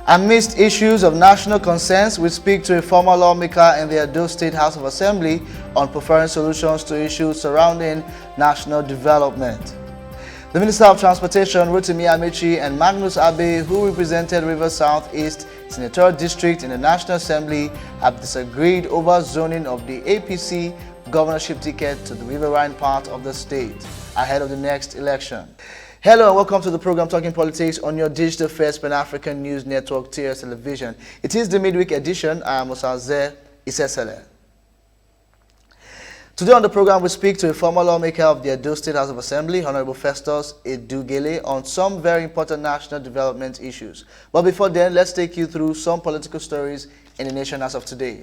Amidst issues of national concerns, we speak to a former lawmaker in the Edo State House of Assembly on preferring solutions to issues surrounding national development. The Minister of Transportation, Rotimi Amechi, and Magnus Abe, who represented Rivers South-East Senatorial District in the National Assembly, have disagreed over zoning of the APC governorship ticket to the riverine part of the state ahead of the next election. Hello and welcome to the program Talking Politics on your digital first Pan-African News Network, TRS Television. It is the midweek edition. I am Osaze Isesele. Today on the program, we speak to a former lawmaker of the Edo State House of Assembly, Honorable Festus Edugele, on some very important national development issues. But before then, let's take you through some political stories in the nation as of today.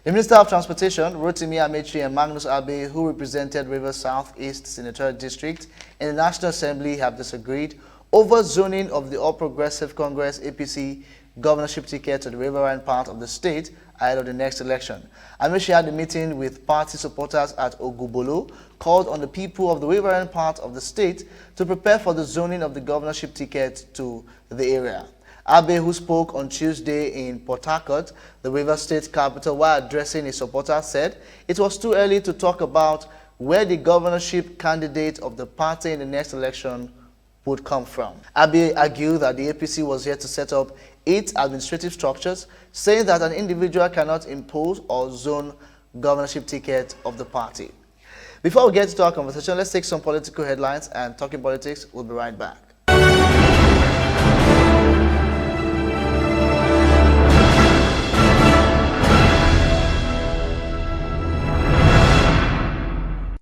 The Minister of Transportation, Rotimi Amechi, and Magnus Abe, who represented Rivers South-East Senatorial District in the National Assembly, have disagreed over zoning of the All Progressive Congress APC governorship ticket to the riverine part of the state ahead of the next election. Amechi had a meeting with party supporters at Ogubolo, called on the people of the riverine part of the state to prepare for the zoning of the governorship ticket to the area. Abe, who spoke on Tuesday in Port Harcourt, the Rivers State capital, while addressing his supporters, said it was too early to talk about where the governorship candidate of the party in the next election would come from. Abe argued that the APC was here to set up 8 administrative structures, saying that an individual cannot impose or zone governorship ticket of the party. Before we get to our conversation, let's take some political headlines, and Talking Politics will be right back.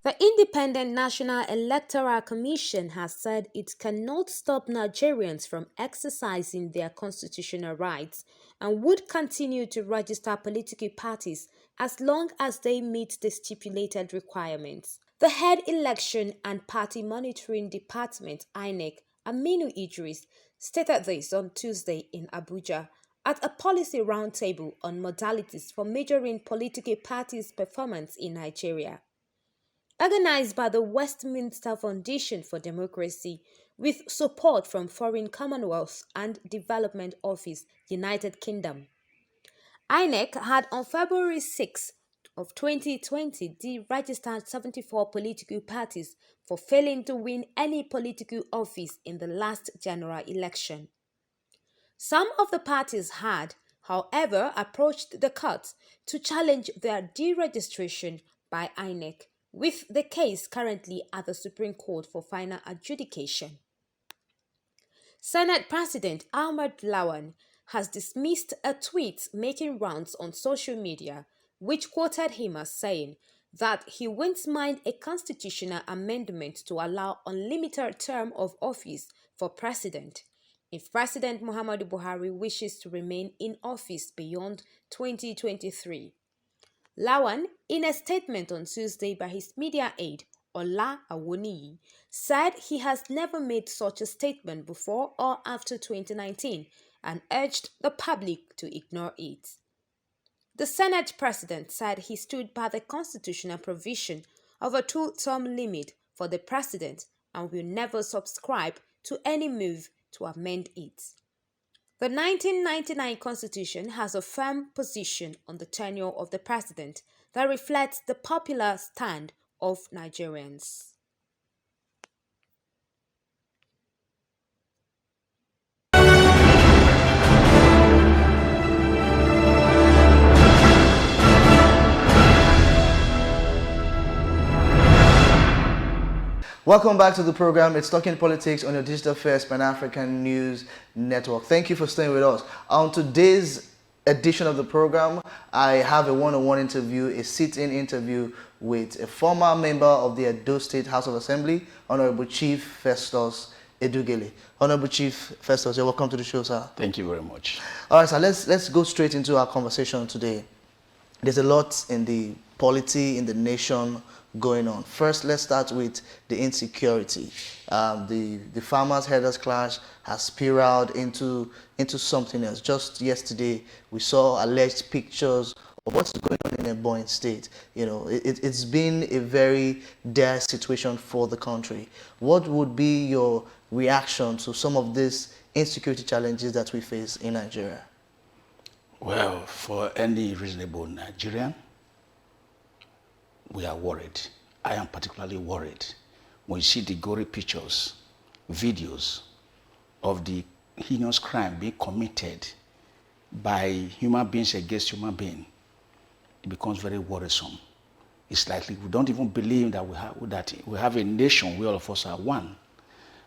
The Independent National Electoral Commission has said it cannot stop Nigerians from exercising their constitutional rights and would continue to register political parties as long as they meet the stipulated requirements. The Head Election and Party Monitoring Department, INEC, Aminu Idris, stated this on Tuesday in Abuja at a policy roundtable on modalities for measuring political parties' performance in Nigeria. Organized by the Westminster Foundation for Democracy with support from Foreign Commonwealth and Development Office, United Kingdom. INEC had on February 6 of 2020 deregistered 74 political parties for failing to win any political office in the last general election. Some of the parties had, however, approached the court to challenge their deregistration by INEC, with the case currently at the Supreme Court for final adjudication. Senate President Ahmed Lawan has dismissed a tweet making rounds on social media which quoted him as saying that he wouldn't mind a constitutional amendment to allow unlimited term of office for president if President Muhammadu Buhari wishes to remain in office beyond 2023. Lawan, in a statement on Tuesday by his media aide, Ola Awoniyi, said he has never made such a statement before or after 2019 and urged the public to ignore it. The Senate President said he stood by the constitutional provision of a 2-term limit for the President and will never subscribe to any move to amend it. The 1999 Constitution has a firm position on the tenure of the President that reflects the popular stand of Nigerians. Welcome back to the program. It's Talking Politics on your digital first Pan-African News Network. Thank you for staying with us. On today's edition of the program, I have a one-on-one interview, a sit-in interview with a former member of the Edo State House of Assembly, Honorable Chief Festus Edugele. Honorable Chief Festus, you're welcome to the show, sir. Thank you very much. All right, sir, let's go straight into our conversation today. There's a lot in the polity in the nation going on. First, let's start with the insecurity. The farmers' herders clash has spiraled into something else. Just yesterday, we saw alleged pictures of what's going on in a Ebonyi state. You know, it's been a very dire situation for the country. What would be your reaction to some of these insecurity challenges that we face in Nigeria? Well, for any reasonable Nigerian, we are worried. I am particularly worried when you see the gory pictures, videos of the heinous crime being committed by human beings against human beings. It becomes very worrisome. It's like we don't even believe that we have a nation where all of us are one.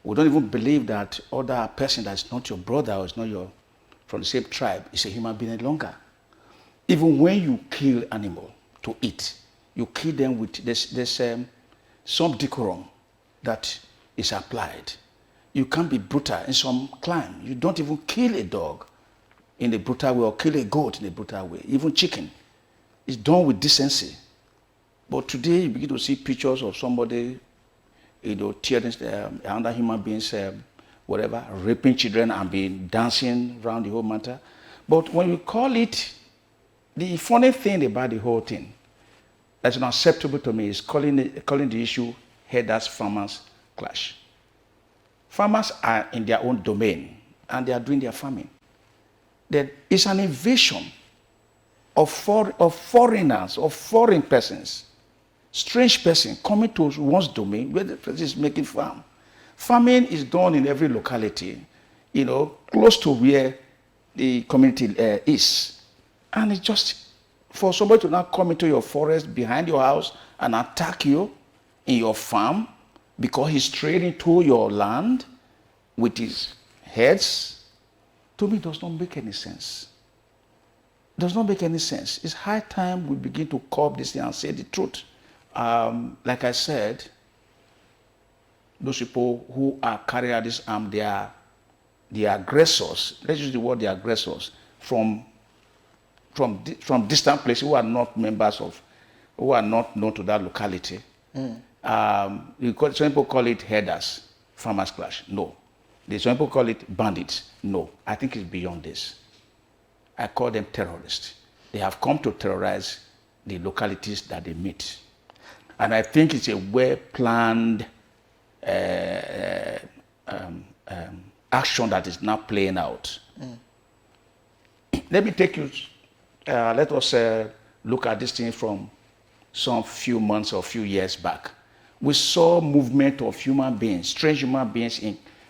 We don't even believe that other person that's not your brother or is not your from the same tribe is a human being any longer. Even when you kill animal to eat, you kill them with there's some decorum that is applied. You can't be brutal in some climb. You don't even kill a dog in a brutal way or kill a goat in a brutal way. Even chicken is done with decency. But today you begin to see pictures of somebody, tearing other human beings, whatever, raping children and being dancing around the whole matter. But when you call it, the funny thing about the whole thing that's unacceptable to me is calling the issue herders farmers clash. Farmers are in their own domain and they are doing their farming. Then it's an invasion of foreigners, of foreign persons, strange person coming to one's domain where the person is making farm. Farming is done in every locality, close to where the community is. And it's just for somebody to now come into your forest behind your house and attack you in your farm because he's trading to your land with his heads, to me does not make any sense. Does not make any sense. It's high time we begin to curb this thing and say the truth. Like I said, those people who are carrying out this arm, they are the aggressors. Let's use the word the aggressors from distant places who are not members of, who are not known to that locality. Some people call it herders, farmers clash. No. Some people call it bandits. No. I think it's beyond this. I call them terrorists. They have come to terrorize the localities that they meet. And I think it's a well-planned action that is now playing out. Let me take you, let us look at this thing from some few months or few years back. We saw movement of human beings, strange human beings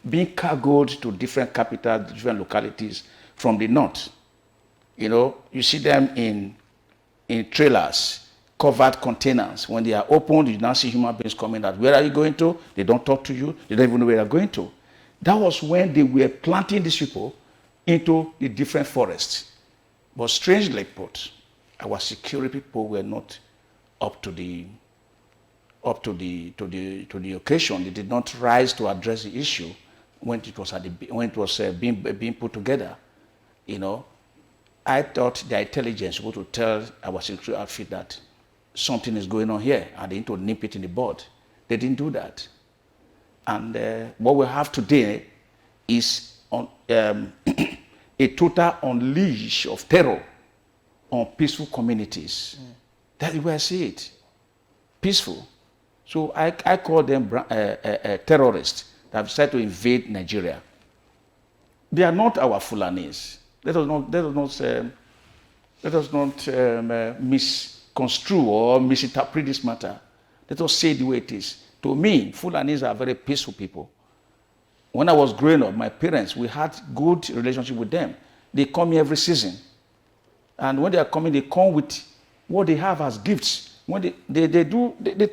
being cargoed to different capitals, different localities from the north. You see them in trailers, covered containers. When they are opened, you now see human beings coming out. Where are you going to? They don't talk to you. They don't even know where they're going to. That was when they were planting these people into the different forests. But strangely put, our security people were not up to the occasion. They did not rise to address the issue when it was being put together. I thought the intelligence was to tell our security outfit that something is going on here and they need to nip it in the bud. They didn't do that. And what we have today is a total unleash of terror on peaceful communities. That's the way I see it. Peaceful. So I call them terrorists that have decided to invade Nigeria. They are not our Fulanis. Let us not misconstrue or misinterpret this matter. Let us say it the way it is. To me, Fulanis are very peaceful people. When I was growing up, my parents, we had good relationship with them. They come here every season. And when they are coming, they come with what they have as gifts. When they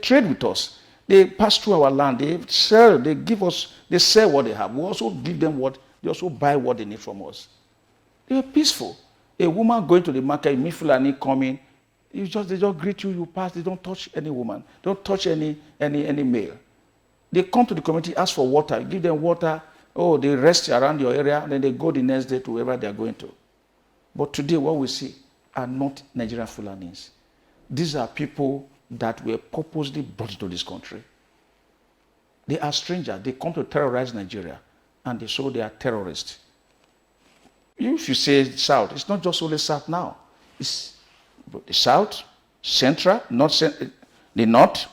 trade with us. They pass through our land. They sell, they sell what they have. We also give them they also buy what they need from us. They are peaceful. A woman going to the market, you meet Fulani coming, they just greet you, you pass, they don't touch any woman, don't touch any male. They come to the community, ask for water, give them water, they rest around your area, and then they go the next day to wherever they are going to. But today what we see are not Nigerian Fulanis. These are people that were purposely brought to this country. They are strangers, they come to terrorize Nigeria, and they are terrorists. If you say South, it's not just only South now. It's the South, Central, the North,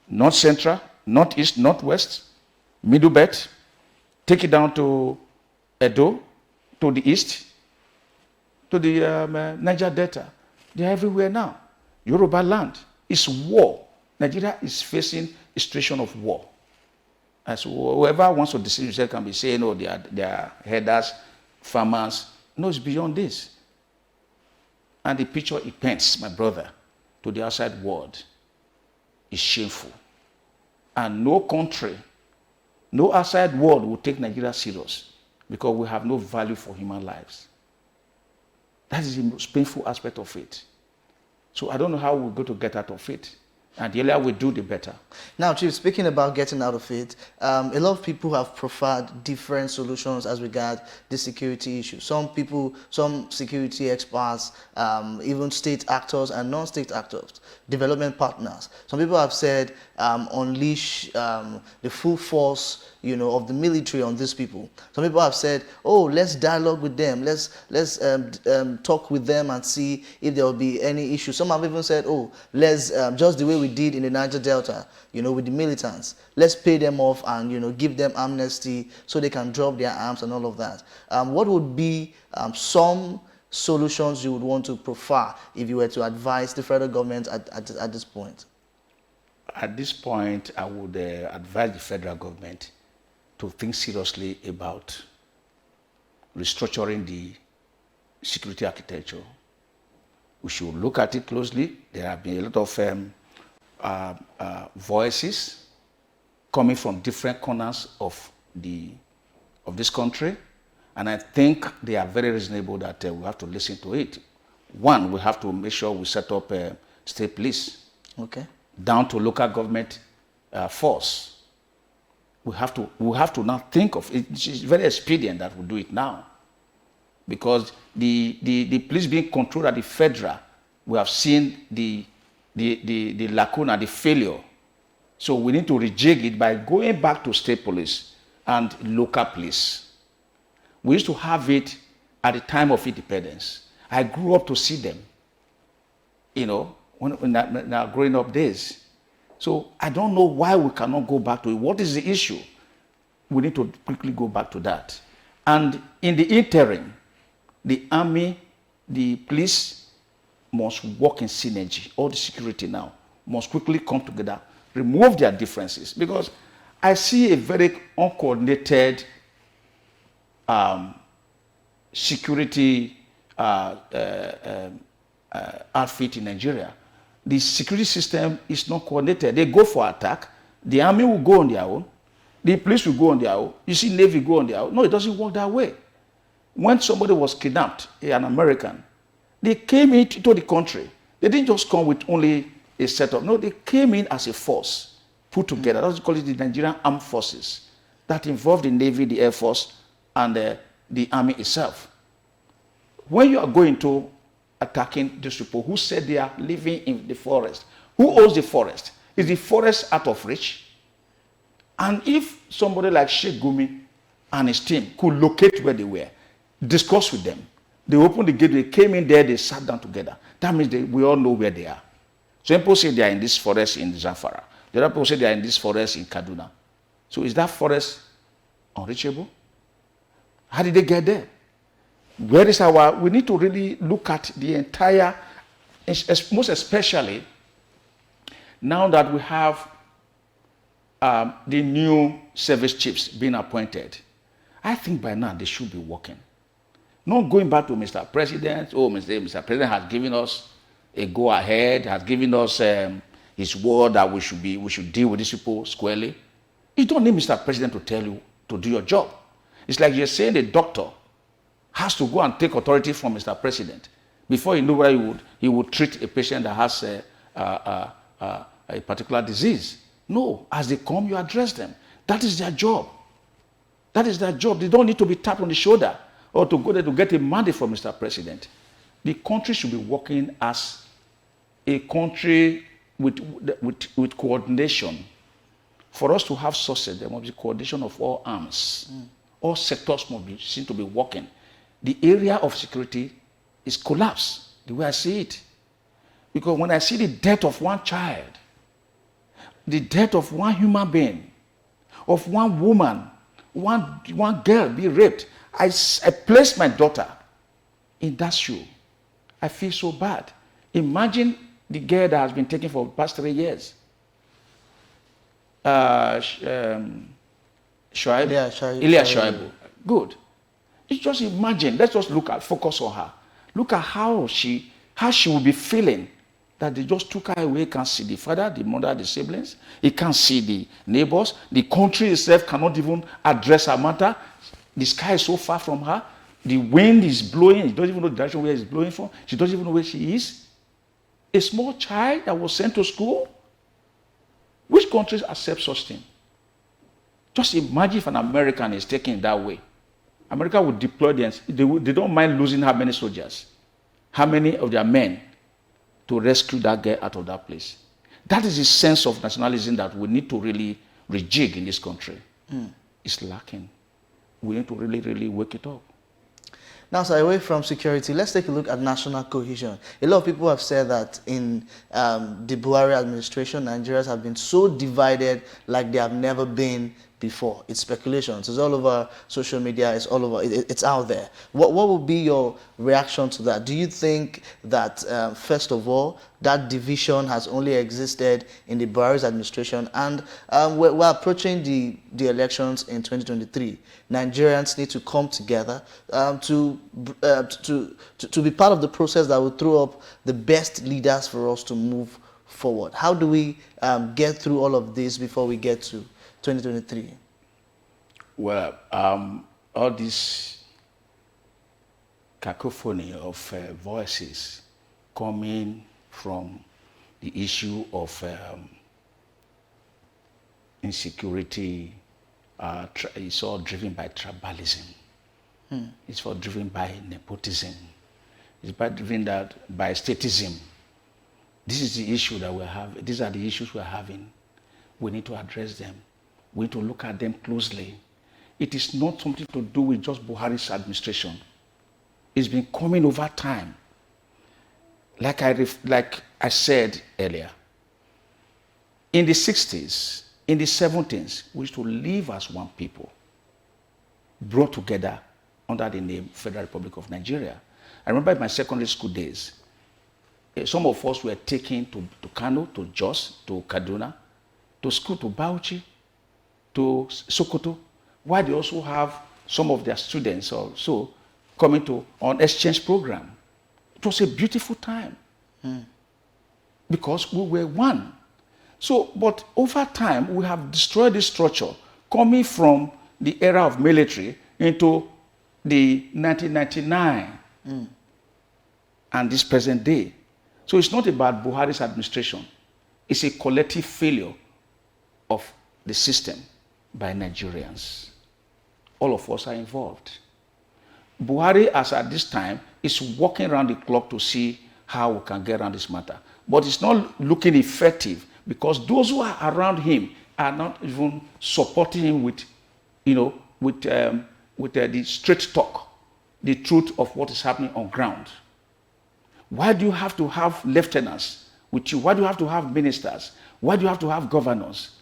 North Central, Northeast, Northwest, Middle Belt, take it down to Edo, to the east, to the Niger Delta. They're everywhere now. Yoruba land is war. Nigeria is facing a situation of war. And so whoever wants to deceive himself can be saying, oh, they are herders, farmers. No, it's beyond this. And the picture it paints, my brother, to the outside world is shameful. And no country, no outside world will take Nigeria serious because we have no value for human lives. That is the most painful aspect of it. So I don't know how we're going to get out of it. And the earlier we do, the better. Now, Chief, speaking about getting out of it, a lot of people have preferred different solutions as regard the security issue. Some people, some security experts, even state actors and non-state actors, development partners. Some people have said unleash the full force, of the military on these people. Some people have said, oh, let's dialogue with them. Let's talk with them and see if there will be any issue. Some have even said, oh, let's just the way we did in the Niger Delta, with the militants. Let's pay them off and, give them amnesty so they can drop their arms and all of that. What would be some solutions you would want to prefer if you were to advise the federal government at this point? At this point, I would advise the federal government to think seriously about restructuring the security architecture. We should look at it closely. There have been a lot of voices coming from different corners of this country, and I think they are very reasonable that we have to listen to it. One, we have to make sure we set up state police, down to local government force. We have to now think of it. It's very expedient that we do it now, because the police being controlled at the federal, we have seen the lacuna, the failure. So we need to rejig it by going back to state police and local police. We used to have it at the time of independence. I grew up to see them, when our growing up days. So I don't know why we cannot go back to it. What is the issue? We need to quickly go back to that. And in the interim, the army, the police must work in synergy. All the security now must quickly come together, remove their differences. Because I see a very uncoordinated security outfit in Nigeria. The security system is not coordinated. They go for attack. The army will go on their own. The police will go on their own. You see Navy go on their own. No, it doesn't work that way. When somebody was kidnapped, an American, they came into the country. They didn't just come with only a setup. No, they came in as a force put together. That's what we call it the Nigerian Armed Forces that involved the Navy, the Air Force, and the Army itself. When you are going to attacking these people who said they are living in the forest, who owns the forest? Is the forest out of reach? And if somebody like Sheikh Gumi and his team could locate where they were, discuss with them, they opened the gate, they came in there, they sat down together. That means we all know where they are. Some people say they are in this forest in Zamfara. The other people say they are in this forest in Kaduna. So is that forest unreachable? How did they get there? Where is we need to really look at the entire, most especially now that we have the new service chiefs being appointed. I think by now they should be working. Not going back to Mr. President. Oh, Mr. President has given us a go-ahead, has given us his word that we should deal with these people squarely. You don't need Mr. President to tell you to do your job. It's like you're saying a doctor has to go and take authority from Mr. President before you know whether he would treat a patient that has a particular disease. No, as they come, you address them. That is their job. That is their job. They don't need to be tapped on the shoulder or to go there to get a mandate from Mr. President. The country should be working as a country with coordination. For us to have success, there must be coordination of all arms. All sectors must seem to be working. The area of security is collapsed, the way I see it. Because when I see the death of one child, the death of one human being, of one woman, one girl be raped, I placed my daughter in that shoe. I feel so bad. Imagine the girl that has been taken for the past 3 years. Shoaib? Yeah, Ilya Shoaib. Shoaib. Good. You just imagine, let's just focus on her. Look at how she will be feeling that they just took her away, can't see the father, the mother, the siblings. He can't see the neighbors. The country itself cannot even address her matter. The sky is so far from her. The wind is blowing. She doesn't even know the direction where it's blowing from. She doesn't even know where she is. A small child that was sent to school. Which countries accept such thing? Just imagine if an American is taken it that way. America would deploy they don't mind losing how many soldiers, how many of their men to rescue that girl out of that place. That is the sense of nationalism that we need to really rejig in this country. It's lacking. We need to really, really wake it up. Now, so away from security, let's take a look at national cohesion. A lot of people have said that in the Buhari administration, Nigerians have been so divided like they have never been before. It's speculations. It's all over social media. It's all over. It's out there. What would be your reaction to that? Do you think that, first of all, that division has only existed in the Buhari's administration, and we're approaching the elections in 2023? Nigerians need to come together to be part of the process that will throw up the best leaders for us to move forward. How do we get through all of this before we get to 2023? Well, all this cacophony of voices coming from the issue of insecurity, it's all driven by tribalism. It's all driven by nepotism. It's driven by statism. This is the issue that we have. These are the issues we're having. We need to address them. We need to look at them closely. It is not something to do with just Buhari's administration. It's been coming over time. Like I said earlier, in the 60s, in the 70s, we used to live as one people, brought together under the name Federal Republic of Nigeria. I remember in my secondary school days, some of us were taken to Kano, to Jos, to Kaduna, to school, to Bauchi, to Sokoto, while they also have some of their students also coming on exchange program. It was a beautiful time because we were one. So, but over time, we have destroyed this structure coming from the era of military into the 1999 and this present day. So it's not about Buhari's administration. It's a collective failure of the system by Nigerians. All of us are involved. Buhari, as at this time, is working around the clock to see how we can get around this matter. But it's not looking effective because those who are around him are not even supporting him with, the straight talk, the truth of what is happening on ground. Why do you have to have lieutenants with you? Why do you have to have ministers? Why do you have to have governors?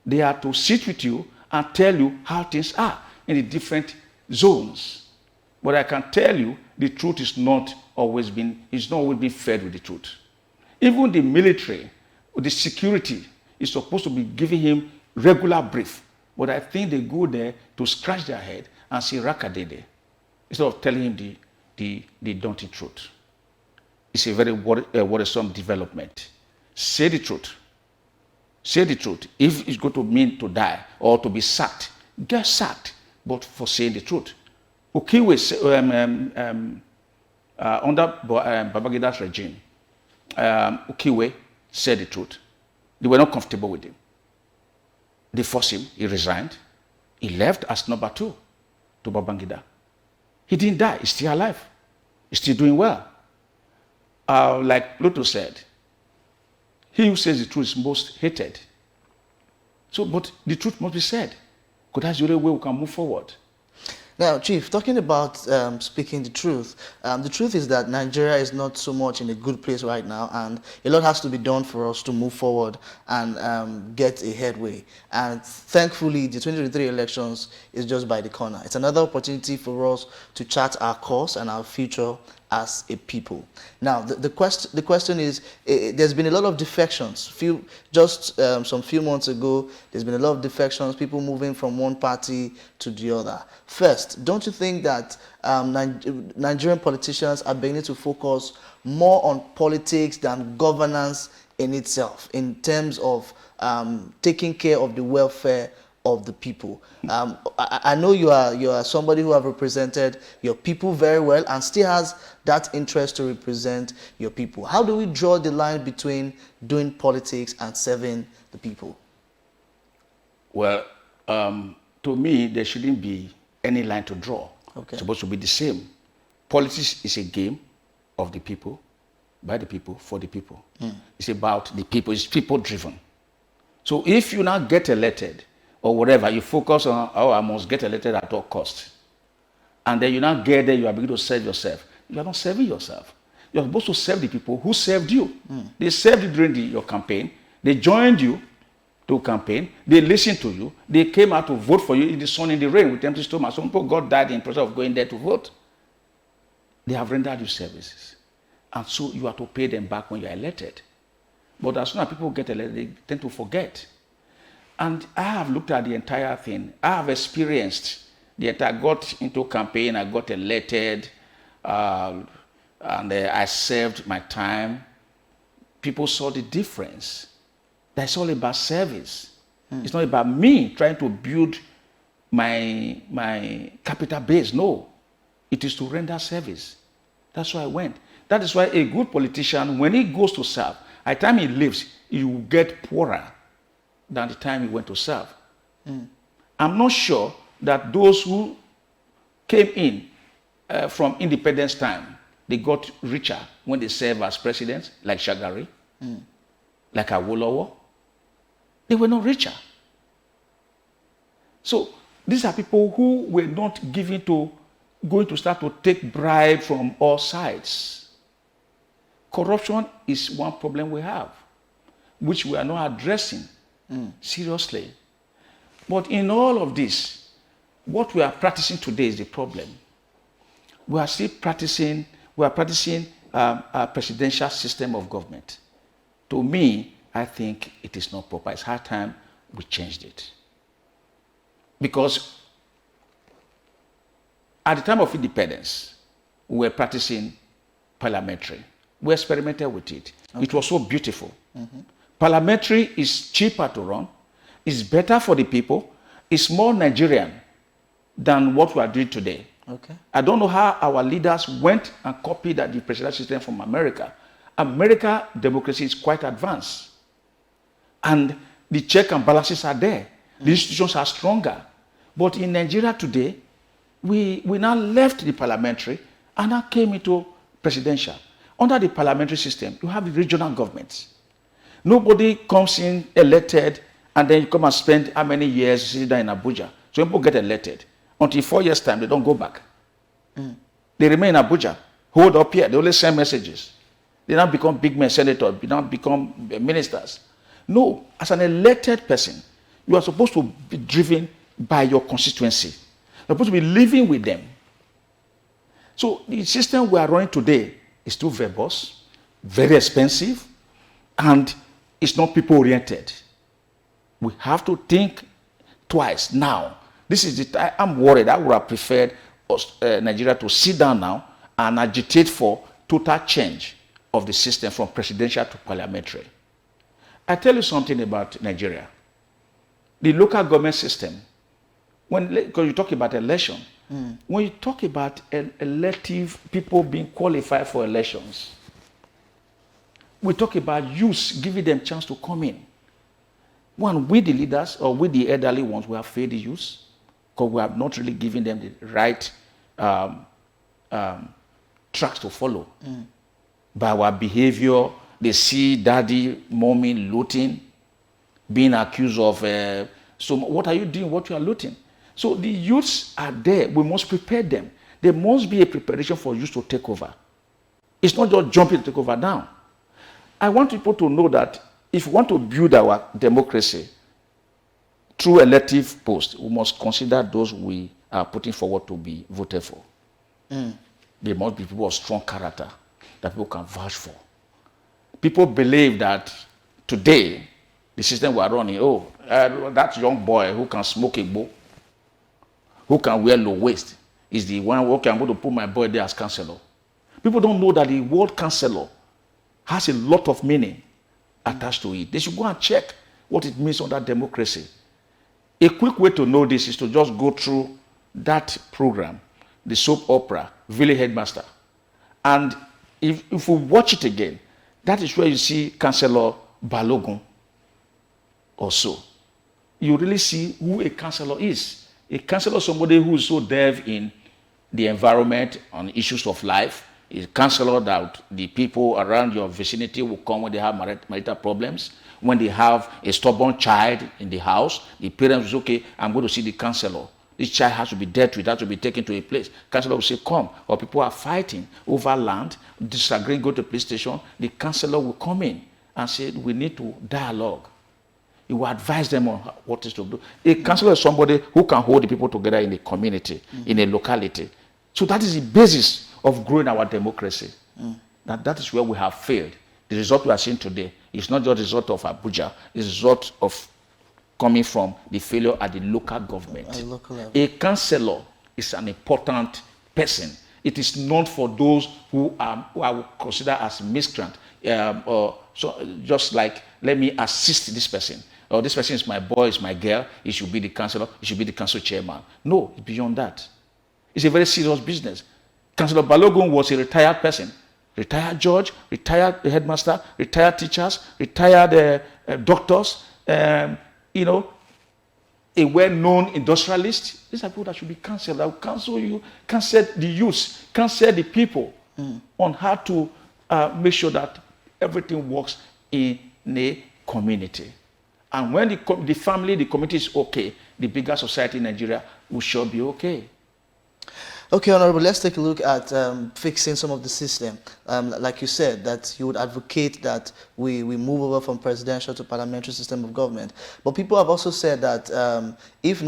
They are to sit with you and tell you how things are in the different zones. But I can tell you, the truth is not always been fed with the truth. Even the military, the security is supposed to be giving him regular brief. But I think they go there to scratch their head and say rakadede, instead of telling him the daunting truth. It's a very worrisome development. Say the truth. Say the truth. If it's going to mean to die or to be sacked, get sacked, but for saying the truth. Ukiwe, under Babagida's regime, Ukiwe said the truth. They were not comfortable with him. They forced him. He resigned. He left as number 2 to Babangida. He didn't die. He's still alive. He's still doing well. Like Luther said, he who says the truth is most hated. So, but the truth must be said, because that's the only way we can move forward. Now, Chief, talking about speaking the truth is that Nigeria is not so much in a good place right now, and a lot has to be done for us to move forward and get a headway. And thankfully, the 2023 elections is just by the corner. It's another opportunity for us to chart our course and our future as a people. Now, the question is, there's been a lot of defections. Some few months ago, there's been a lot of defections, people moving from one party to the other. First, don't you think that Nigerian politicians are beginning to focus more on politics than governance in itself, in terms of taking care of the welfare of the people? I know you are somebody who have represented your people very well and still has that interest to represent your people. How do we draw the line between doing politics and serving the people? Well, to me, there shouldn't be any line to draw. Okay. It's supposed to be the same. Politics is a game of the people, by the people, for the people. It's about the people. It's people-driven. So if you now get elected or whatever, you focus on, oh, I must get elected at all costs. And then you now get there, you are beginning to serve yourself. You are not serving yourself. You are supposed to serve the people who served you. They served you during your campaign. They joined you to campaign. They listened to you. They came out to vote for you in the sun, in the rain, with empty stomach. Some people got died in the process of going there to vote. They have rendered you services. And so you have to pay them back when you are elected. But as soon as people get elected, they tend to forget. And I have looked at the entire thing. I have experienced the entire, I got into campaign, I got elected, and I served my time. People saw the difference. That's all about service. It's not about me trying to build my capital base. No, it is to render service. That's why I went. That is why a good politician, when he goes to serve, at the time he leaves, he will get poorer than the time he went to serve. I'm not sure that those who came in from independence time, they got richer when they served as presidents, like Shagari, like Awolowo. They were not richer. So these are people who were not going to start to take bribe from all sides. Corruption is one problem we have, which we are not addressing seriously. But in all of this, what we are practicing today is the problem. We are practicing a presidential system of government. To me, I think it is not proper. It's high time we changed it. Because at the time of independence, we were practicing parliamentary. We experimented with it. Okay. It was so beautiful. Parliamentary is cheaper to run, it's better for the people, it's more Nigerian than what we are doing today. Okay. I don't know how our leaders went and copied the presidential system from America. America democracy is quite advanced. And the check and balances are there. The institutions are stronger. But in Nigeria today, we now left the parliamentary and now came into presidential. Under the parliamentary system, you have the regional governments. Nobody comes in elected and then you come and spend how many years sitting there in Abuja. So people get elected. Until 4 years' time, they don't go back. They remain in Abuja, hold up here. They only send messages. They now become big men senators, they now become ministers. No, as an elected person, you are supposed to be driven by your constituency. You're supposed to be living with them. So the system we are running today is too verbose, very expensive, and it's not people-oriented. We have to think twice now. This is the time I'm worried. I would have preferred Nigeria to sit down now and agitate for total change of the system from presidential to parliamentary. I tell you something about Nigeria. The local government system, because you talk about election, when you talk about elective people being qualified for elections, we talk about youth, giving them chance to come in. One, we the leaders or we the elderly ones, we have failed the youth because we have not really given them the right tracks to follow. By our behavior, they see daddy, mommy looting, being accused of, so what are you doing, what you are looting? So the youths are there. We must prepare them. There must be a preparation for youth to take over. It's not just jumping to take over now. I want people to know that if we want to build our democracy through elective posts, we must consider those we are putting forward to be voted for. They must be people of strong character that people can vouch for. People believe that today, the system we are running, that young boy who can smoke a bow, who can wear low waist, is the one, okay, I'm going to put my boy there as councillor. People don't know that the word councillor has a lot of meaning attached to it. They should go and check what it means under democracy. A quick way to know this is to just go through that program, the soap opera, Village Headmaster. And if we watch it again, that is where you see Councillor Balogun also. You really see who a councillor is. A councillor is somebody who is so delved in the environment, on issues of life. A councillor that the people around your vicinity will come when they have marital problems. When they have a stubborn child in the house, the parents will say, okay, I'm going to see the councillor. This child has to be dealt with, has to be taken to a place. Councillor will say, come. Or people are fighting over land, disagreeing, go to the police station. The councillor will come in and say, we need to dialogue. He will advise them on what is to do. A councillor is somebody who can hold the people together in a community, in a locality. So that is the basis of growing our democracy. That is where we have failed. The result we are seeing today is not just the result of Abuja, it's the result of coming from the failure at the local government. At the local level. A councillor is an important person. It is not for those who I would consider as miscreant, or so just like, let me assist this person. Or this person is my boy, is my girl, he should be the councillor, he should be the council chairman. No, it's beyond that. It's a very serious business. Councillor Balogun was a retired person, retired judge, retired headmaster, retired teachers, retired doctors, a well-known industrialist. These are people that should be counseled. That will counsel you, counsel the youth, counsel the people on how to make sure that everything works in a community. And when the family, the community is okay, the bigger society in Nigeria will sure be okay. Okay, Honorable, let's take a look at fixing some of the system. Like you said, that you would advocate that we move over from presidential to parliamentary system of government. But people have also said that if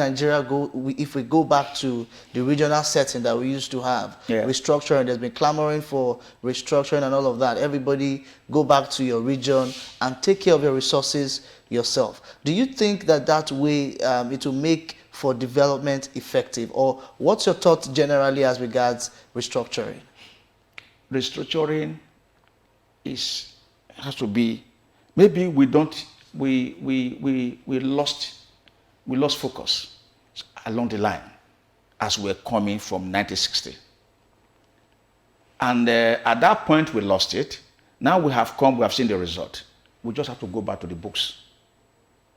we go back to the regional setting that we used to have, restructuring, there's been clamoring for restructuring and all of that. Everybody go back to your region and take care of your resources yourself. Do you think that that way it will make for development effective, or what's your thought generally as regards restructuring? Restructuring has to be, maybe we lost focus along the line as we're coming from 1960. And at that point we lost it. Now we have seen the result. We just have to go back to the books.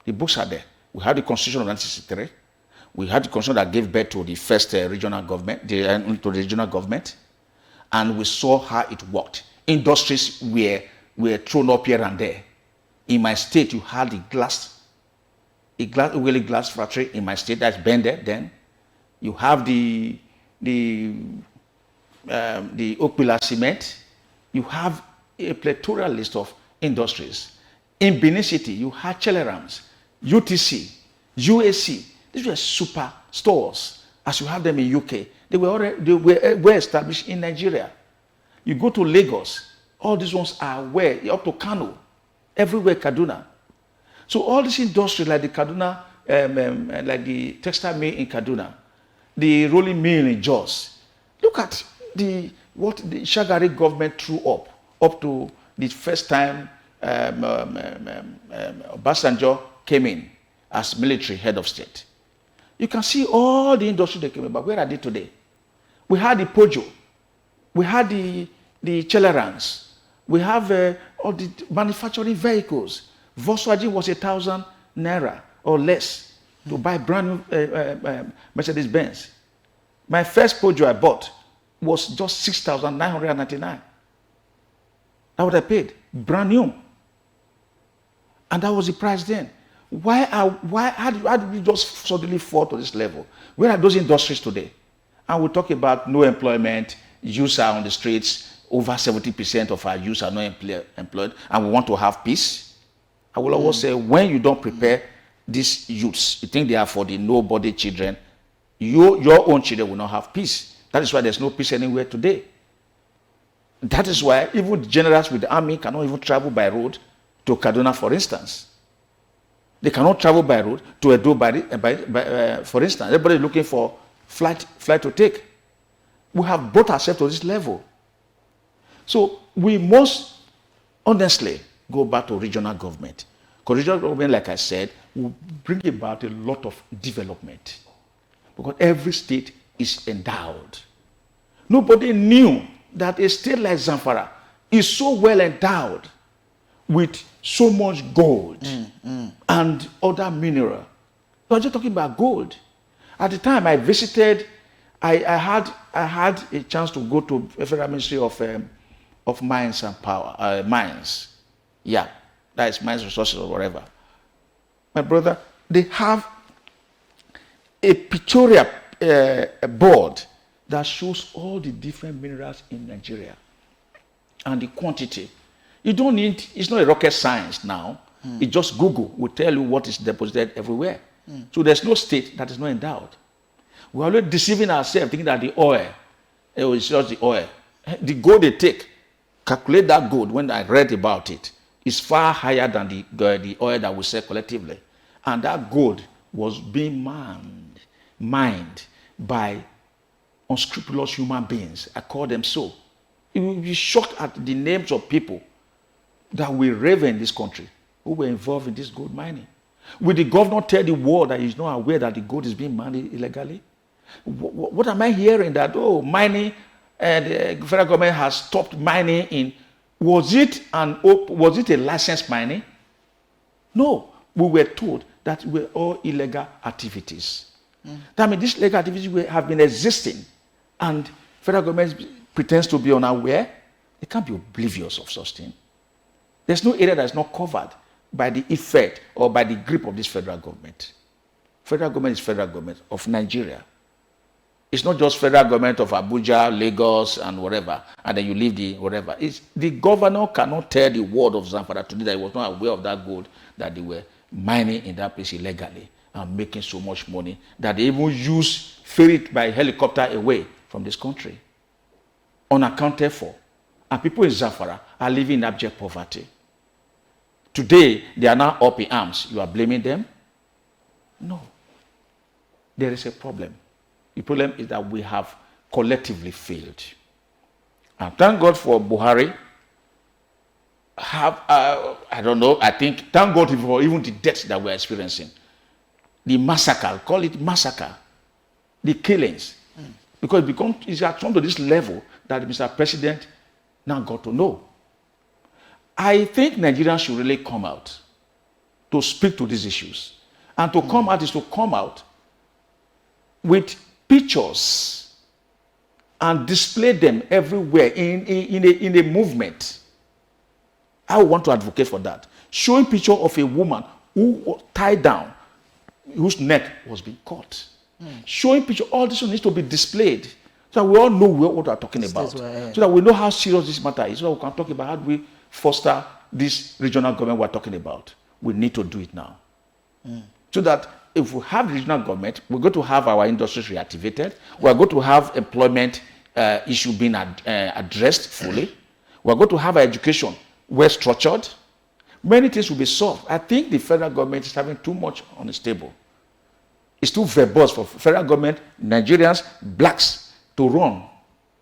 The books are there. We have the Constitution of 1963. We had the constitution that gave birth to the first regional government, to the regional government, and we saw how it worked. Industries were thrown up here and there. In my state, you had a glass factory in my state that's Bender. Then you have the oak pillar cement. You have a plethora list of industries. In Benin City, you had Chelerams, UTC, UAC. These were super stores, as you have them in UK. They were established in Nigeria. You go to Lagos, all these ones are up to Kano, everywhere Kaduna. So all these industries like the Kaduna, like the textile mill in Kaduna, the rolling mill in Jos. Look at what the Shagari government threw up to the first time Obasanjo came in as military head of state. You can see all the industry that came about. Where are they today? We had the Pojo. We had the Chelerans. We have all the manufacturing vehicles. Volkswagen was 1,000 naira or less to buy brand new Mercedes-Benz. My first Pojo I bought was just 6,999. That's what I paid, brand new. And that was the price then. How did we just suddenly fall to this level? Where are those industries today? And we talk about no employment, youths are on the streets, over 70% of our youths are not employed, and we want to have peace. I will always say, when you don't prepare these youths, you think they are for the nobody children, your own children will not have peace. That is why there's no peace anywhere today. That is why even generals with the army cannot even travel by road to Kaduna, for instance. They cannot travel by road to Edo, for instance. Everybody is looking for flight to take. We have brought ourselves to this level. So we must honestly go back to regional government. Because regional government, like I said, will bring about a lot of development. Because every state is endowed. Nobody knew that a state like Zamfara is so well endowed with so much gold and other mineral. We're just talking about gold. At the time I visited, I had a chance to go to the Federal Ministry of Mines and Power, mines. Yeah, that is mines resources or whatever. My brother, they have a pictorial board that shows all the different minerals in Nigeria and the quantity. You don't need, it's not a rocket science now. It's just Google will tell you what is deposited everywhere. So there's no state that is not endowed. We're always deceiving ourselves, thinking that the oil, it's just the oil. The gold they take, calculate that gold, when I read about it, is far higher than the oil that we sell collectively. And that gold was being mined by unscrupulous human beings. I call them so. You will be shocked at the names of people that we rave in this country who were involved in this gold mining. Will the governor tell the world that he's not aware that the gold is being mined illegally? What am I hearing? That, mining, the federal government has stopped mining in. Was it a licensed mining? No. We were told that were all illegal activities. That means these illegal activities have been existing, and federal government pretends to be unaware. They can't be oblivious of such thing. There's no area that is not covered by the effect or by the grip of this federal government. Federal government is federal government of Nigeria. It's not just federal government of Abuja, Lagos, and whatever, and then you leave the whatever. It's, the governor cannot tell the world of Zamfara today that he was not aware of that gold that they were mining in that place illegally and making so much money that they even ferry it by helicopter away from this country, unaccounted for. And people in Zamfara are living in abject poverty. Today, they are now up in arms. You are blaming them? No. There is a problem. The problem is that we have collectively failed. And thank God for Buhari. I don't know, I think, thank God for even the deaths that we're experiencing. The massacre, I'll call it massacre. The killings. Because it has come to this level that Mr. President now got to know. I think Nigerians should really come out to speak to these issues. And to come out is to come out with pictures and display them everywhere in a movement. I want to advocate for that. Showing picture of a woman who was tied down, whose neck was being cut. Showing picture, all this needs to be displayed so that we all know what we are talking about. So that we know how serious this matter is. So that we can talk about how do we foster this regional government we're talking about. We need to do it now. So that if we have the regional government, we're going to have our industries reactivated. We're going to have employment issue being addressed fully. We're going to have our education well structured. Many things will be solved. I think the federal government is having too much on its table. It's too verbose for federal government, Nigerians, blacks to run.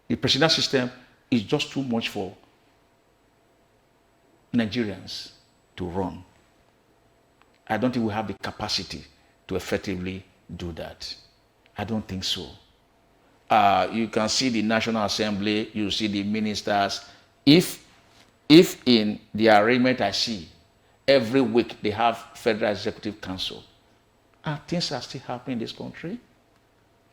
The presidential system is just too much for Nigerians to run. I don't think we have the capacity to effectively do that. I don't think so. You can see the National Assembly, you see the ministers. If in the arrangement I see, every week they have Federal Executive Council, and things are still happening in this country,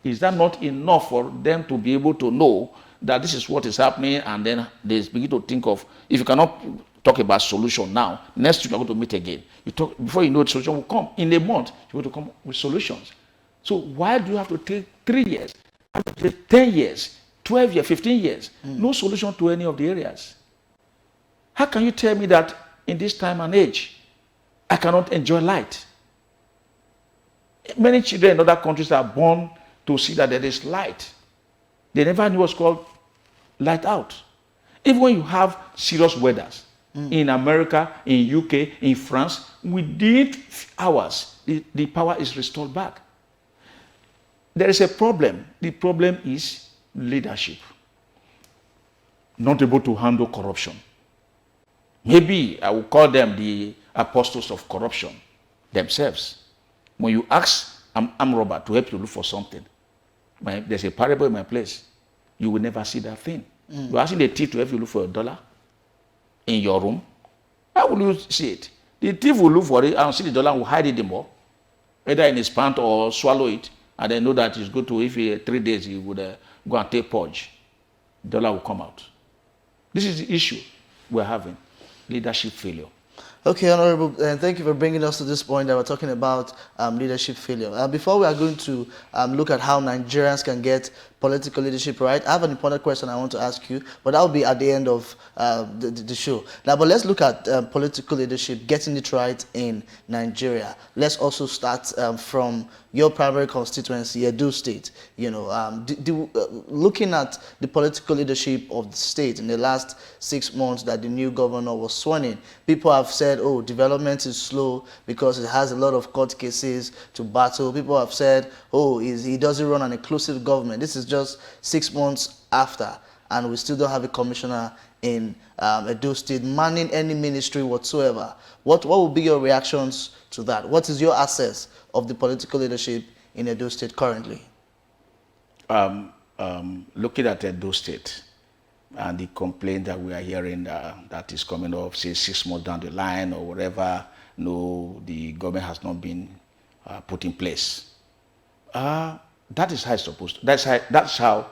is that not enough for them to be able to know that this is what is happening, and then they begin to think of, if you cannot talk about solution now. Next week, you're going to meet again. You talk, before you know, the solution will come. In a month, you're going to come with solutions. So why do you have to take 3 years, 10 years, 12 years, 15 years? No solution to any of the areas. How can you tell me that in this time and age, I cannot enjoy light? Many children in other countries are born to see that there is light. They never knew what's called light out. Even when you have serious weathers, in America, in UK, in France, within hours, the power is restored back. There is a problem. The problem is leadership. Not able to handle corruption. Maybe I will call them the apostles of corruption themselves. When you ask I'm Robert to help you look for something, there's a parable in my place, you will never see that thing. You're asking the thief to help you look for $1 in your room. How will you see it? The thief will look for it and see the dollar and will hide it more, either in his pant or swallow it, and then know that he's going to, if he 3 days, he would go and take purge. The dollar will come out. This is the issue we're having, leadership failure. Okay, Honorable, and thank you for bringing us to this point that we're talking about leadership failure. Before we are going to look at how Nigerians can get political leadership right, I have an important question I want to ask you, but that will be at the end of the show. Now, but let's look at political leadership, getting it right in Nigeria. Let's also start from your primary constituency, Edo State. You know, looking at the political leadership of the state in the last 6 months that the new governor was sworn in, people have said, oh, development is slow because it has a lot of court cases to battle. People have said, oh, he doesn't run an inclusive government. This is just 6 months after, and we still don't have a commissioner in Edo State manning any ministry whatsoever. What will be your reactions to that? What is your assess of the political leadership in Edo State currently? Looking at Edo State and the complaint that we are hearing that is coming up, say 6 months down the line or whatever, no, the government has not been put in place. That is how it's supposed to. That's how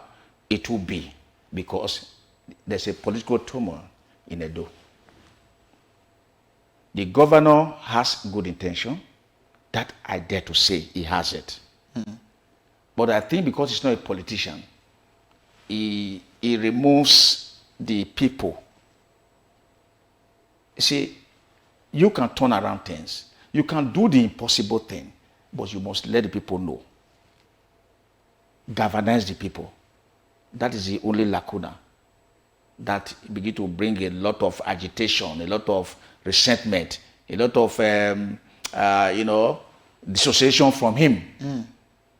it will be, because there's a political turmoil in Edo. The governor has good intention. That I dare to say he has it. But I think because he's not a politician, he removes the people. You see, you can turn around things. You can do the impossible thing, but you must let the people know. Galvanize the people. That is the only lacuna that begin to bring a lot of agitation, a lot of resentment, a lot of dissociation from him.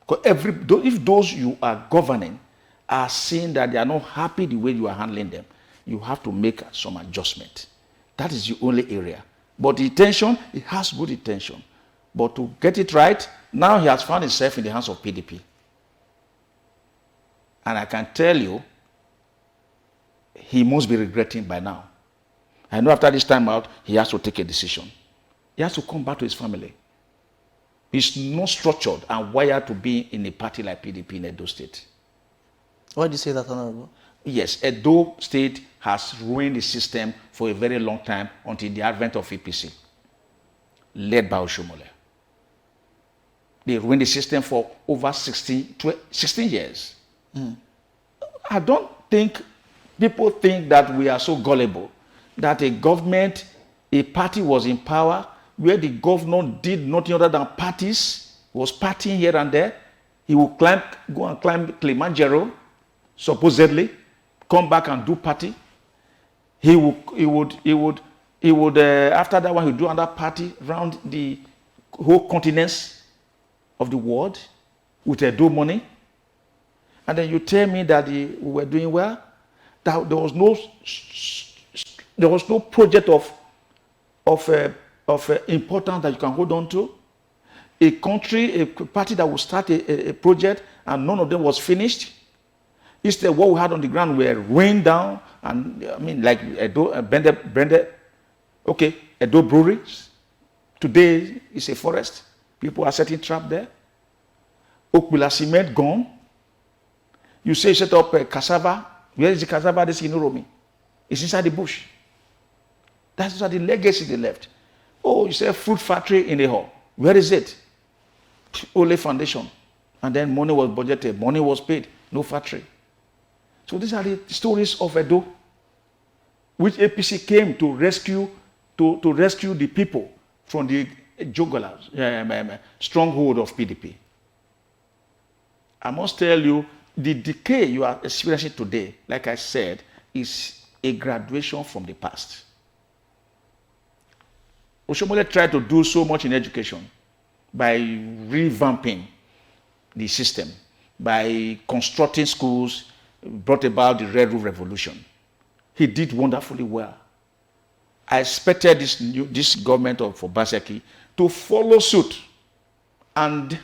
Because if those you are governing are seeing that they are not happy the way you are handling them, you have to make some adjustment. That is the only area. But the intention, he has good intention. But to get it right, now he has found himself in the hands of PDP. And I can tell you, he must be regretting by now. I know after this time out, he has to take a decision. He has to come back to his family. He's not structured and wired to be in a party like PDP in Edo State. Why do you say that, Honorable? Yes, Edo State has ruined the system for a very long time until the advent of APC, led by Oshomole. They ruined the system for over 16 years. I don't think people think that we are so gullible, that a government, a party was in power where the governor did nothing other than parties, was partying here and there. He will go and climb Kilimanjaro, supposedly, come back and do party. He would after that one, he would do another party around the whole continents of the world with Edo money. And then you tell me that we were doing well, that there was no project of importance that you can hold on to. A country, a party that would start a project and none of them was finished. Instead, what we had on the ground were rained down, and I mean, like Edo breweries. Today is a forest. People are setting trap there. Okula cement gone. You say set up cassava. Where is the cassava? This in Uromi. It's inside the bush. That's the legacy they left. Oh, you say fruit factory in the hall. Where is it? Only foundation. And then money was budgeted, money was paid, no factory. So these are the stories of Edo, which APC came to rescue the people from the stronghold of PDP. I must tell you, the decay you are experiencing today, like I said, is a graduation from the past. Oshomole tried to do so much in education by revamping the system, by constructing schools, brought about the Red Roof Revolution. He did wonderfully well. I expected this government of Obaseki to follow suit and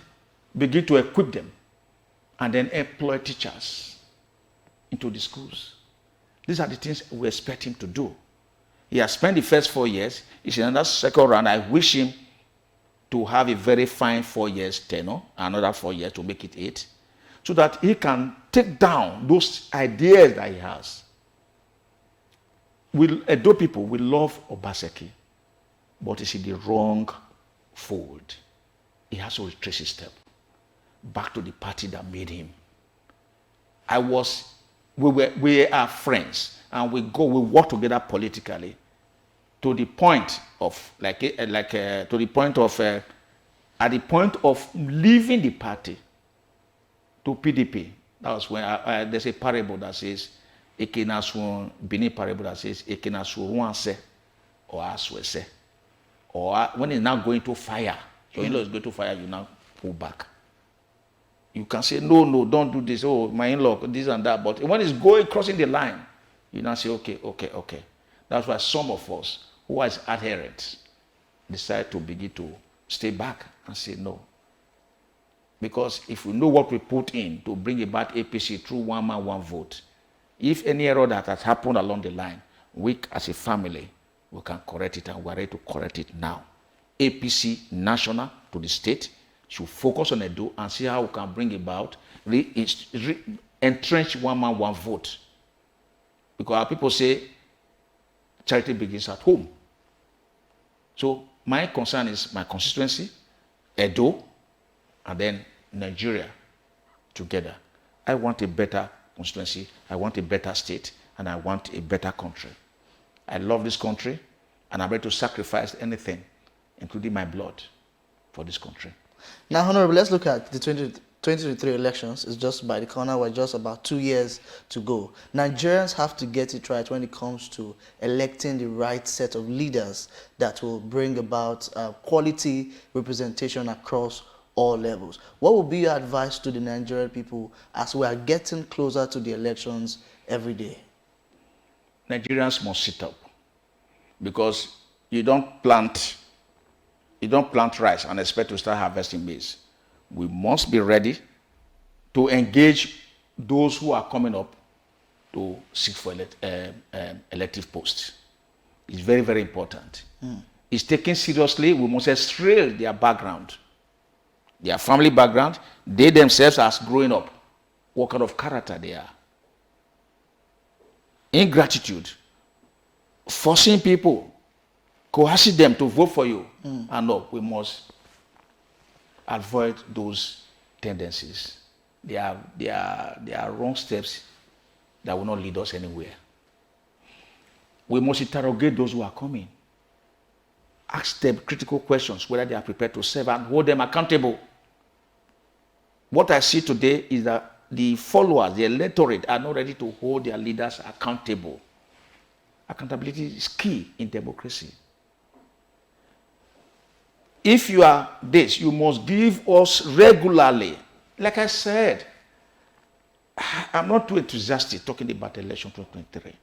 begin to equip them and then employ teachers into the schools. These are the things we expect him to do. He has spent the first 4 years. He's in another second round. I wish him to have a very fine 4 years tenure, another 4 years to make it 8, so that he can take down those ideas that he has. Edo people will love Obaseki, but it's in the wrong fold. He has to retrace his step back to the party that made him. We are friends, and we work together politically to the point of at the point of leaving the party to PDP. That was when there's a parable that says, Bini parable that says, or aswese. Or when it's now going to fire, your in-law is going to fire, you now pull back. You can say, no, don't do this. Oh, my in-law, this and that. But when it's crossing the line, you now say, okay. That's why some of us who are adherents decide to begin to stay back and say no. Because if we know what we put in to bring about APC through one man, one vote, if any error that has happened along the line, we as a family, we can correct it, and we're ready to correct it now. APC national to the state should focus on Edo and see how we can bring about entrench one man, one vote. Because our people say charity begins at home. So my concern is my constituency, Edo, and then Nigeria together. I want a better constituency, I want a better state, and I want a better country. I love this country, and I'm ready to sacrifice anything, including my blood, for this country. Now, Honorable, let's look at the 2023 elections. It's just by the corner. We're just about 2 years to go. Nigerians have to get it right when it comes to electing the right set of leaders that will bring about quality representation across all levels. What would be your advice to the Nigerian people as we are getting closer to the elections every day? Nigerians must sit up, because you don't plant rice and expect to start harvesting maize. We must be ready to engage those who are coming up to seek for elective posts. It's very, very important. It's taken seriously. We must extract their background, their family background, they themselves as growing up, what kind of character they are. Ingratitude, forcing people, coercing them to vote for you. And no, we must avoid those tendencies. They are wrong steps that will not lead us anywhere. We must interrogate those who are coming. Ask them critical questions, whether they are prepared to serve, and hold them accountable. What I see today is that the followers, the electorate, are not ready to hold their leaders accountable. Accountability is key in democracy. If you are this, you must give us regularly. Like I said, I'm not too enthusiastic talking about election 2023.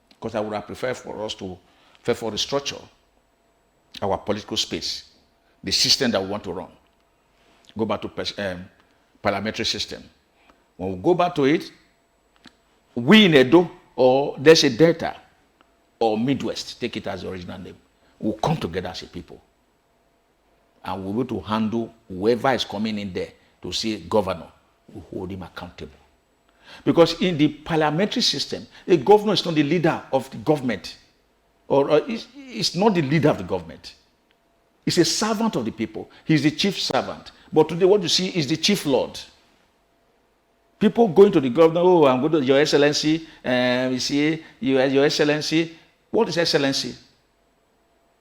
Because I would have preferred for us to fight for the structure, our political space, the system that we want to run. Go back to parliamentary system. When we go back to it, we in Edo, or there's a Delta, or Midwest, take it as the original name, we'll come together as a people. And we'll be able to handle whoever is coming in there to see governor, we'll hold him accountable. Because in the parliamentary system, a governor is not the leader of the government. or is not the leader of the government. He's a servant of the people. He's the chief servant. But today, what you see is the chief lord. People going to the governor, oh, I'm going to Your Excellency, you see, Your Excellency. What is Excellency?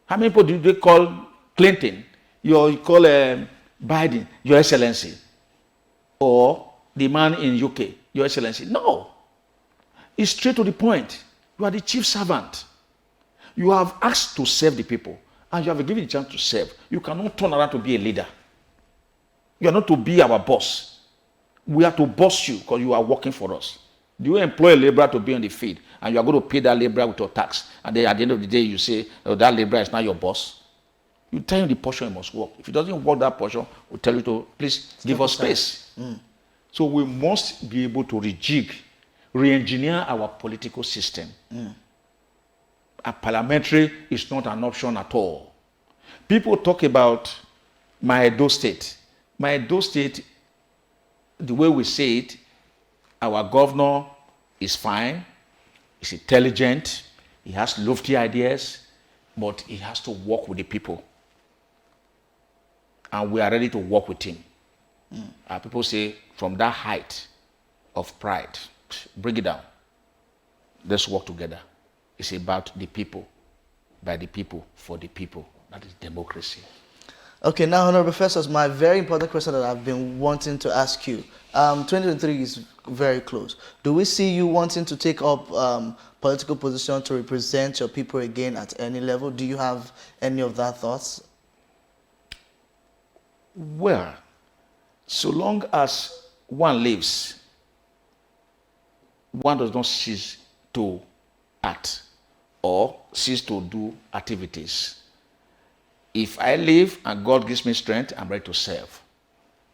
How many people do they call Clinton? You call Biden, Your Excellency. Or the man in UK, Your Excellency. No. It's straight to the point. You are the chief servant. You have asked to serve the people, and you have given a chance to serve. You cannot turn around to be a leader. You are not to be our boss. We are to boss you because you are working for us. Do you employ a laborer to be on the field, and you are going to pay that laborer with your tax, and then at the end of the day you say, oh, that laborer is not your boss? You tell him the portion he must work. If he doesn't work that portion, we'll tell you to please give us space. So we must be able to rejig, re-engineer our political system. A parliamentary is not an option at all. People talk about my Edo State. My Edo State, the way we say it, our governor is fine, he's intelligent, he has lofty ideas, but he has to work with the people. And we are ready to work with him. People say, from that height of pride, bring it down. Let's work together. It's about the people, by the people, for the people. That is democracy. Okay, now, Honorable Professors, my very important question that I've been wanting to ask you. 2023 is very close. Do we see you wanting to take up political position to represent your people again at any level? Do you have any of that thoughts? Well, so long as one lives, one does not cease to act or cease to do activities. If I live and God gives me strength, I'm ready to serve.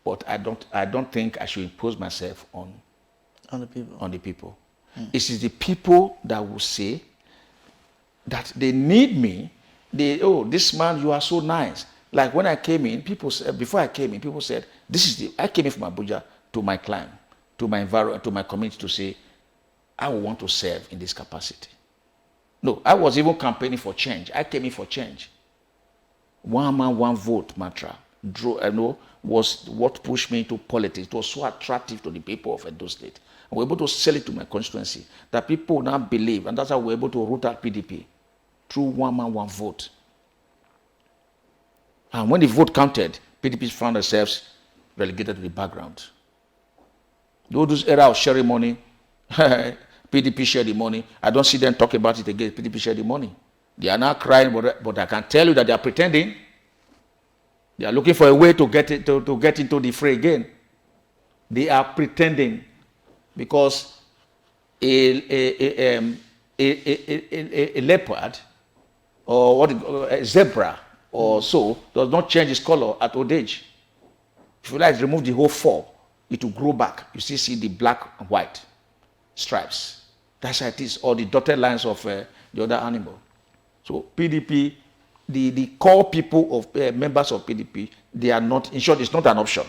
But I don't think I should impose myself on the people. It is the people that will say that they need me. Oh, this man, you are so nice. Like when I came in, people said, before I came in, people said, I came in from Abuja to my clan, to my environment, to my community to say, I will want to serve in this capacity. No, I was even campaigning for change. I came in for change. One man, one vote mantra was what pushed me into politics. It was so attractive to the people of Edo State. And we were able to sell it to my constituency that people now believe, and that's how we were able to root out PDP through one man, one vote. And when the vote counted, PDP found themselves relegated to the background. Those era of sharing money, PDP share the money. I don't see them talk about it again. PDP share the money. They are now crying, but I can tell you that they are pretending. They are looking for a way to get into the fray again. They are pretending because a leopard or a zebra or so does not change its color at old age. If you like to remove the whole fur, it will grow back. You still see the black and white stripes. That's how it is, or the dotted lines of the other animal. So PDP, the core people of members of PDP, they are not, in short, it's not an option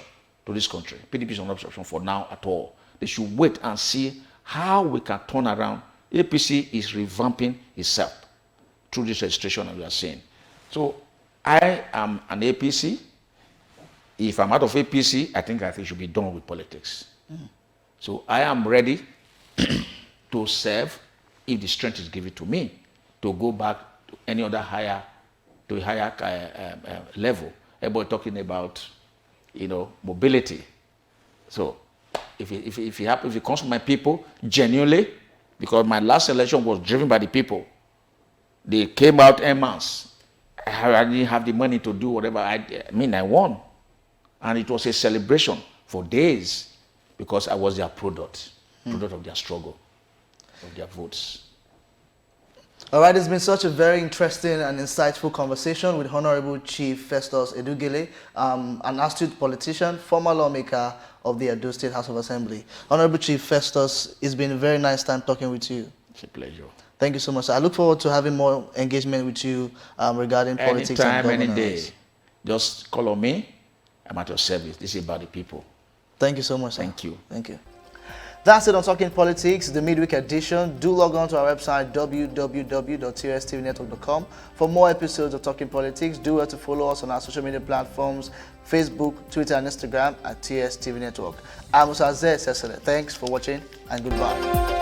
to this country. PDP is not an option for now at all. They should wait and see how we can turn around. APC is revamping itself through this registration that we are seeing. So I am an APC. If I'm out of APC, I think it should be done with politics. So I am ready to serve if the strength is given to me to go back to any other higher level. Everybody talking about, mobility. So if it comes from my people genuinely, because my last election was driven by the people, they came out en masse. I didn't have the money to do whatever I won. And it was a celebration for days because I was their product of their struggle, of their votes. All right, it's been such a very interesting and insightful conversation with Honorable Chief Festus Edugele, an astute politician, former lawmaker of the Edo State House of Assembly. Honorable Chief Festus, it's been a very nice time talking with you. It's a pleasure. Thank you so much. I look forward to having more engagement with you regarding politics and governance. Any day. Just call on me. I'm at your service. This is about the people. Thank you so much, sir. Thank you. Thank you. That's it on Talking Politics, the midweek edition. Do log on to our website www.tstvnetwork.com for more episodes of Talking Politics. Do well to follow us on our social media platforms, Facebook, Twitter, and Instagram at TSTV Network. I'm Musa Zeh Sesele. Thanks for watching and goodbye.